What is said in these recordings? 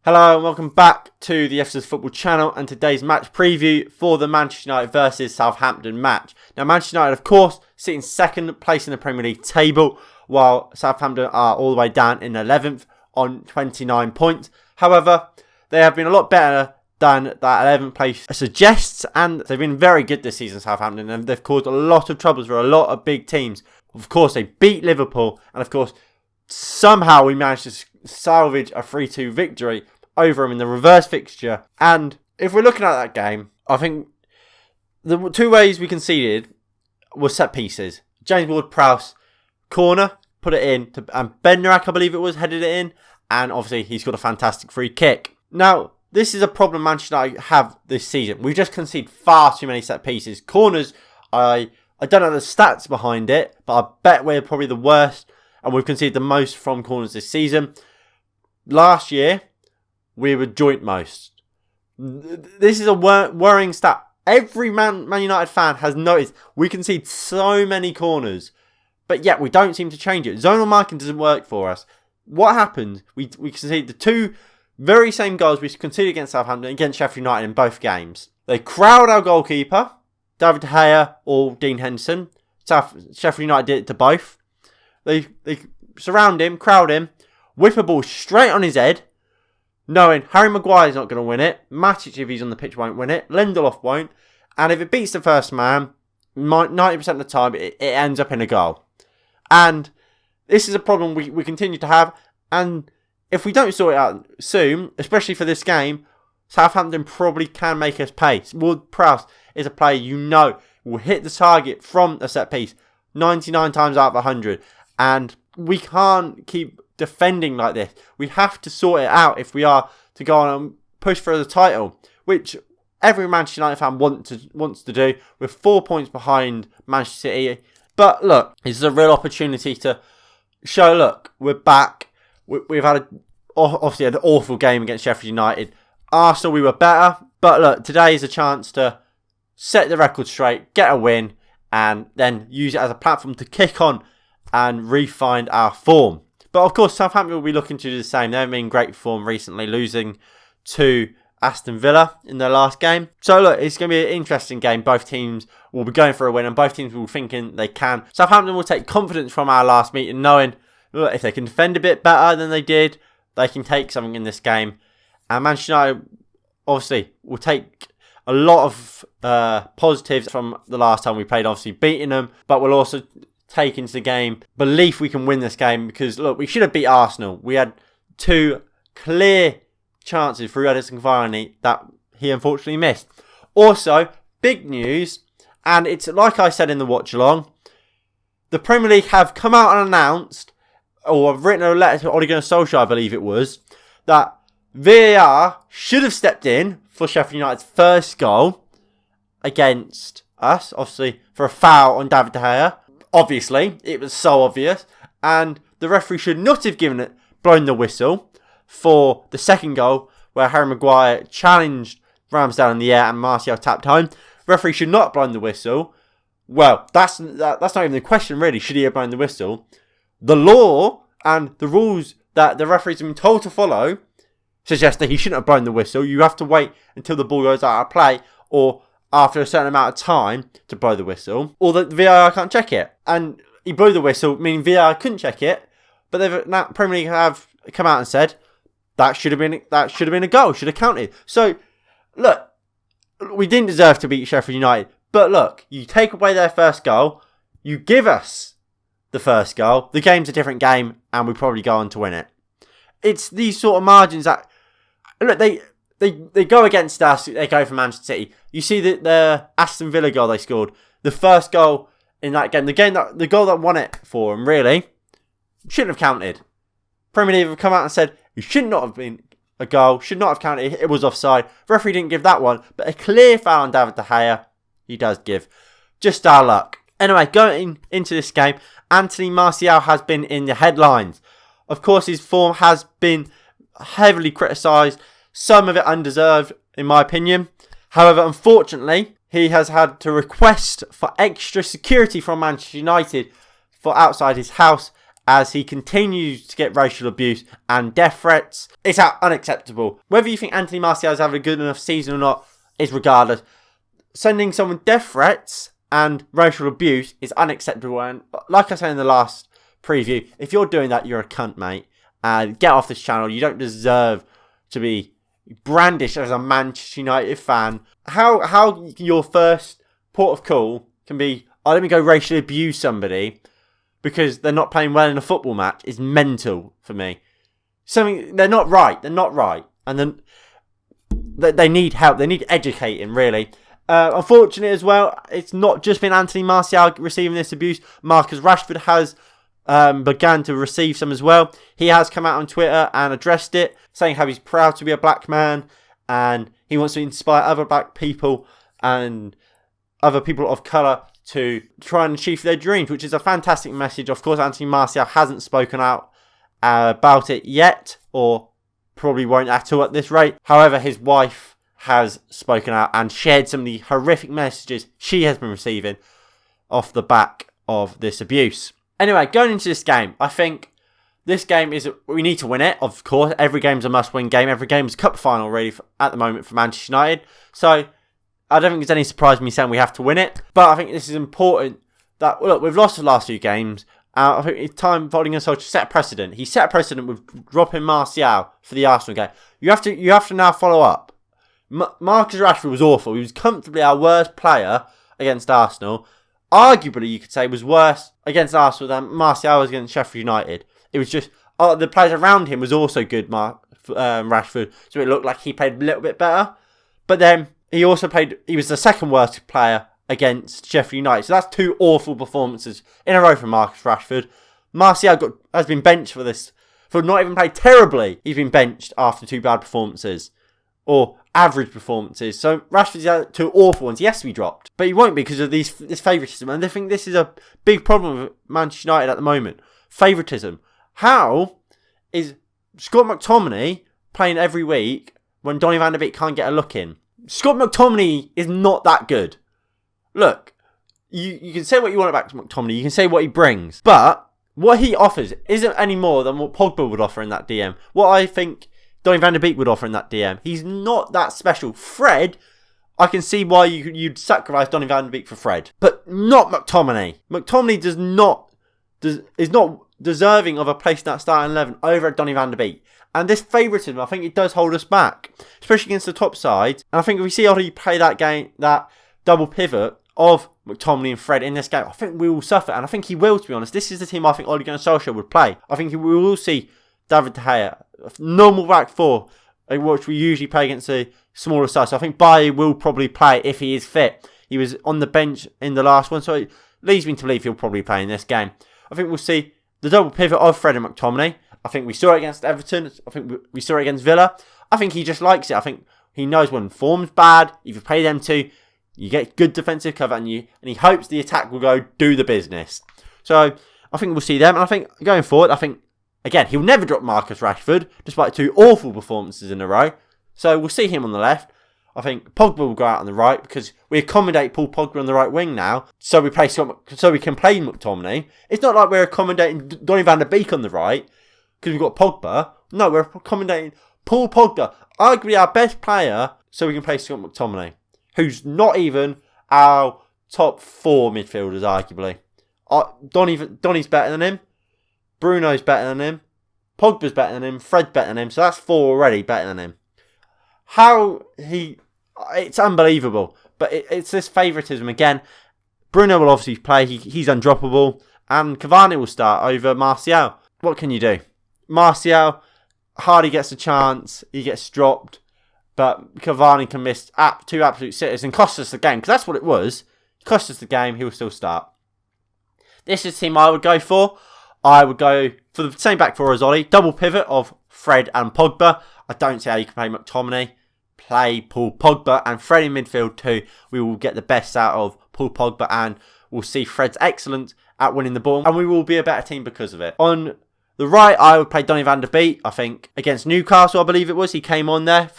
Hello and welcome back to the FC's Football channel and today's match preview for the Manchester United versus Southampton match. Now Manchester United of course sitting second place in the Premier League table while Southampton are all the way down in 11th on 29 points. However, they have been a lot better than that 11th place suggests, and they've been very good this season, Southampton, and they've caused a lot of troubles for a lot of big teams. Of course they beat Liverpool and of course somehow we managed to salvage a 3-2 victory over them in the reverse fixture. And if we're looking at that game, I think the two ways we conceded were set pieces. James Ward-Prowse corner, put it in, and Bednarak, I believe it was, headed it in, and obviously he's got a fantastic free kick. Now, this is a problem Manchester United have this season. We just concede far too many set pieces. Corners, I don't know the stats behind it, but I bet we're probably the worst, and we've conceded the most from corners this season. Last year, we were joint most. This is a worrying stat. Every Man United fan has noticed we concede so many corners, but yet we don't seem to change it. Zonal marking doesn't work for us. What happened? We conceded the two very same goals we conceded against Southampton against Sheffield United in both games. They crowd our goalkeeper, David De Gea or Dean Henderson. Sheffield United did it to both. They surround him, crowd him, whip a ball straight on his head, knowing Harry Maguire's not going to win it, Matic, if he's on the pitch, won't win it, Lindelof won't, and if it beats the first man, 90% of the time, it ends up in a goal. And this is a problem we continue to have, and if we don't sort it out soon, especially for this game, Southampton probably can make us pay. Ward-Prowse is a player you know will hit the target from a set piece 99 times out of 100, and we can't keep defending like this. We have to sort it out if we are to go on and push for the title, which every Manchester United fan wants to do. We're 4 points behind Manchester City, but look, this is a real opportunity to show, look, we're back. We've had obviously an awful game against Sheffield United. Arsenal, we were better, but look, today is a chance to set the record straight, get a win, and then use it as a platform to kick on and refine our form. But of course, Southampton will be looking to do the same. They've been in great form recently, losing to Aston Villa in their last game. So look, it's going to be an interesting game. Both teams will be going for a win and both teams will be thinking they can. Southampton will take confidence from our last meeting, knowing, look, if they can defend a bit better than they did, they can take something in this game. And Manchester United, obviously, will take a lot of positives from the last time we played, obviously beating them, but we'll also take into the game belief we can win this game, because look, we should have beat Arsenal. We had two clear chances through Edison Cavani that he unfortunately missed. Also, big news, and it's like I said in the watch along, the Premier League have come out and announced, or have written a letter to Ole Gunnar Solskjaer, I believe it was, that VAR should have stepped in for Sheffield United's first goal against us, obviously for a foul on David De Gea. Obviously, it was so obvious, and the referee should not have blown the whistle for the second goal, where Harry Maguire challenged Ramsdale in the air and Martial tapped home. Referee should not have blown the whistle. Well, that's not even the question, really. Should he have blown the whistle? The law and the rules that the referees have been told to follow suggest that he shouldn't have blown the whistle. You have to wait until the ball goes out of play, or after a certain amount of time to blow the whistle, or that the VAR can't check it. And he blew the whistle, meaning VAR couldn't check it, but the Premier League have come out and said that should have been a goal, should have counted. So, look, we didn't deserve to beat Sheffield United, but look, you take away their first goal, you give us the first goal, the game's a different game, and we probably go on to win it. It's these sort of margins that, look, they go against us, they go for Manchester City. You see the Aston Villa goal they scored, the first goal in that game, the goal that won it for them, really, shouldn't have counted. Premier League have come out and said, it should not have been a goal, should not have counted, it was offside. Referee didn't give that one, but a clear foul on David De Gea, he does give. Just our luck. Anyway, going into this game, Anthony Martial has been in the headlines. Of course, his form has been heavily criticised, some of it undeserved, in my opinion. However, unfortunately, he has had to request for extra security from Manchester United for outside his house, as he continues to get racial abuse and death threats. It's unacceptable. Whether you think Anthony Martial is having a good enough season or not is regardless. Sending someone death threats and racial abuse is unacceptable. And like I said in the last preview, if you're doing that, you're a cunt, mate. And get off this channel. You don't deserve to be brandished as a Manchester United fan. How your first port of call can be, oh, let me go racially abuse somebody because they're not playing well in a football match is mental for me. They're not right. And then they need help. They need educating, really. Unfortunately as well, it's not just been Anthony Martial receiving this abuse. Marcus Rashford has began to receive some as well. He has come out on Twitter and addressed it, saying how he's proud to be a black man and he wants to inspire other black people and other people of colour to try and achieve their dreams, which is a fantastic message. Of course, Anthony Martial hasn't spoken out about it yet, or probably won't at all at this rate. However, his wife has spoken out and shared some of the horrific messages she has been receiving off the back of this abuse. Anyway, going into this game, I think this game we need to win it, of course. Every game's a must-win game. Every game's a cup final, really, at the moment for Manchester United. So, I don't think there's any surprise in me saying we have to win it. But I think this is important that, look, we've lost the last few games. I think it's time for Odegaard to set a precedent. He set a precedent with dropping Martial for the Arsenal game. You have to now follow up. Marcus Rashford was awful. He was comfortably our worst player against Arsenal. Arguably, you could say, was worse against Arsenal than Martial was against Sheffield United. It was just, the players around him was also good, Rashford, so it looked like he played a little bit better. But then, he was the second worst player against Sheffield United. So that's two awful performances in a row from Marcus Rashford. Martial has been benched for not even played terribly. He's been benched after two bad performances. Or average performances. So Rashford's had two awful ones. He has to be dropped. But he won't because of this favouritism. And I think this is a big problem with Manchester United at the moment. Favouritism. How is Scott McTominay playing every week when Donny van de Beek can't get a look in? Scott McTominay is not that good. Look, you can say what you want about McTominay. You can say what he brings. But what he offers isn't any more than what Pogba would offer in that DM. What I think Donny van de Beek would offer in that DM. He's not that special. Fred, I can see why you'd sacrifice Donny van de Beek for Fred. But not McTominay. McTominay is not deserving of a place in that starting 11 over at Donny van de Beek. And this favouritism, I think it does hold us back. Especially against the top side. And I think if we see Odegaard play that double pivot of McTominay and Fred in this game, I think we will suffer. And I think he will, to be honest. This is the team I think Odegaard and Solskjaer would play. I think we will see David De Gea, normal back four, which we usually play against a smaller side. So I think Bailly will probably play if he is fit. He was on the bench in the last one, so it leads me to believe he'll probably play in this game. I think we'll see the double pivot of Fred and McTominay. I think we saw it against Everton. I think we saw it against Villa. I think he just likes it. I think he knows when form's bad, if you play them two, you get good defensive cover and he hopes the attack will go do the business. So I think we'll see them. And I think going forward, again, he'll never drop Marcus Rashford, despite two awful performances in a row. So we'll see him on the left. I think Pogba will go out on the right because we accommodate Paul Pogba on the right wing now, so we can play McTominay. It's not like we're accommodating Donny van de Beek on the right because we've got Pogba. No, we're accommodating Paul Pogba, arguably our best player, so we can play Scott McTominay, who's not even our top four midfielders, arguably. Donny's better than him. Bruno's better than him. Pogba's better than him. Fred's better than him. So that's four already better than him. It's unbelievable. But it's this favouritism again. Bruno will obviously play. He's undroppable. And Cavani will start over Martial. What can you do? Martial hardly gets a chance. He gets dropped. But Cavani can miss two absolute sitters and cost us the game. Because that's what it was. It cost us the game. He will still start. This is the team I would go for. I would go for the same back four as Ollie. Double pivot of Fred and Pogba. I don't see how you can play McTominay. Play Paul Pogba and Fred in midfield too. We will get the best out of Paul Pogba and we'll see Fred's excellent at winning the ball. And we will be a better team because of it. On the right, I would play Donny van de Beek. I think against Newcastle, I believe it was. He came on there.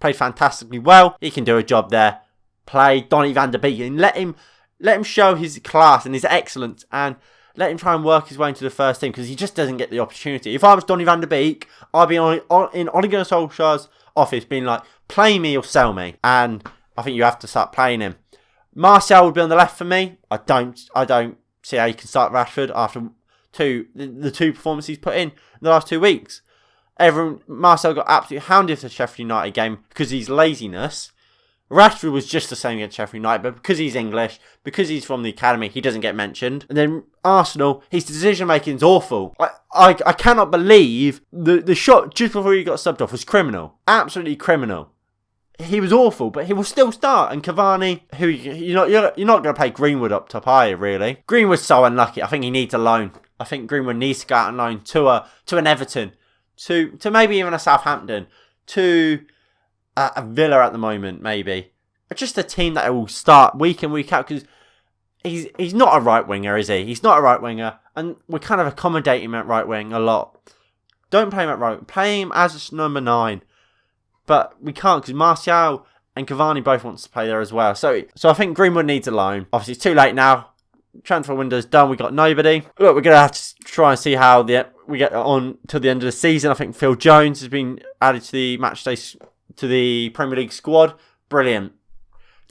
Played fantastically well. He can do a job there. Play Donny van de Beek and let him show his class and his excellence and Let him try and work his way into the first team because he just doesn't get the opportunity. If I was Donny van der Beek, I'd be in Ole Gunnar Solskjaer's office being like, play me or sell me. And I think you have to start playing him. Martial would be on the left for me. I don't see how you can start Rashford after the two performances he's put in the last 2 weeks. Martial got absolutely hounded for the Sheffield United game because of his laziness. Rashford was just the same against Sheffield United, but because he's English, because he's from the academy, he doesn't get mentioned. And then Arsenal, his decision making is awful. I cannot believe the shot just before he got subbed off was criminal, absolutely criminal. He was awful, but he will still start. And Cavani, who you're not going to play Greenwood up top, are you, really? Greenwood's so unlucky. I think he needs a loan. I think Greenwood needs to go out on loan to an Everton, to maybe even a Southampton, to a Villa at the moment, maybe. Just a team that will start week in, week out, because he's not a right winger, is he? He's not a right winger, and we're kind of accommodating him at right wing a lot. Don't play him at right. Play him as a number 9. But we can't because Martial and Cavani both want to play there as well. So I think Greenwood needs a loan. Obviously, it's too late now. Transfer window's done. We got nobody. Look, we're going to have to try and see how we get on till the end of the season. I think Phil Jones has been added to the to the Premier League squad. Brilliant.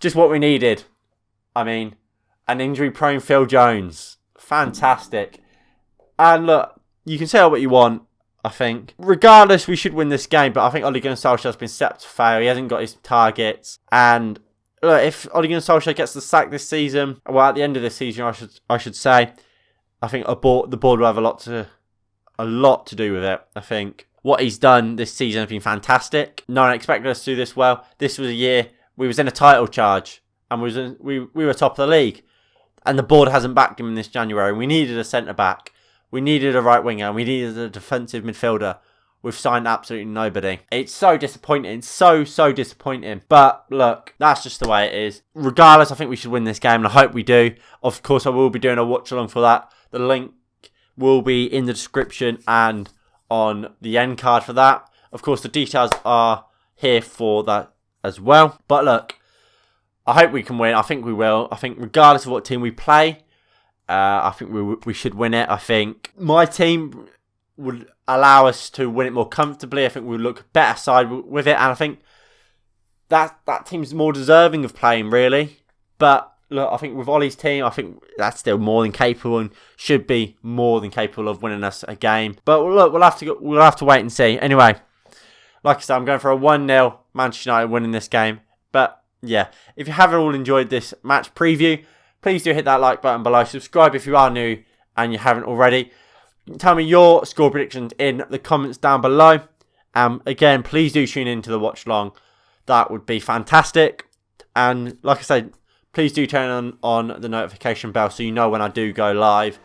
Just what we needed. I mean, an injury-prone Phil Jones. Fantastic. And look, you can say what you want. I think. Regardless, we should win this game, but I think Ole Gunnar Solskjaer's been set up to fail. He hasn't got his targets. And look, if Ole Gunnar Solskjaer gets the sack this season, well, at the end of the season, I should say, I think the board will have a lot to do with it. I think what he's done this season has been fantastic. No one expected us to do this well. This was a year we was in a title charge, and we were top of the league, and the board hasn't backed him in this January. We needed a centre back. We needed a right winger. We needed a defensive midfielder. We've signed absolutely nobody. It's so disappointing. So disappointing. But look, that's just the way it is. Regardless, I think we should win this game, and I hope we do. Of course, I will be doing a watch along for that. The link will be in the description and on the end card for that. Of course, the details are here for that as well. But look, I hope we can win. I think we will. I think regardless of what team we play, I think we should win it. I think my team would allow us to win it more comfortably. I think we'll look better side with it. And I think that team's more deserving of playing, really. But look, I think with Ollie's team, I think that's still more than capable and should be more than capable of winning us a game. But look, we'll have to wait and see. Anyway, like I said, I'm going for a 1-0 Manchester United winning this game. But yeah, if you haven't all enjoyed this match preview, please do hit that like button below. Subscribe if you are new and you haven't already. Tell me your score predictions in the comments down below. Again, please do tune in to the watch long. That would be fantastic. And like I said, please do turn on the notification bell so you know when I do go live.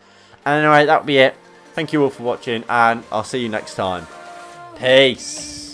And anyway, that would be it. Thank you all for watching, and I'll see you next time. Peace.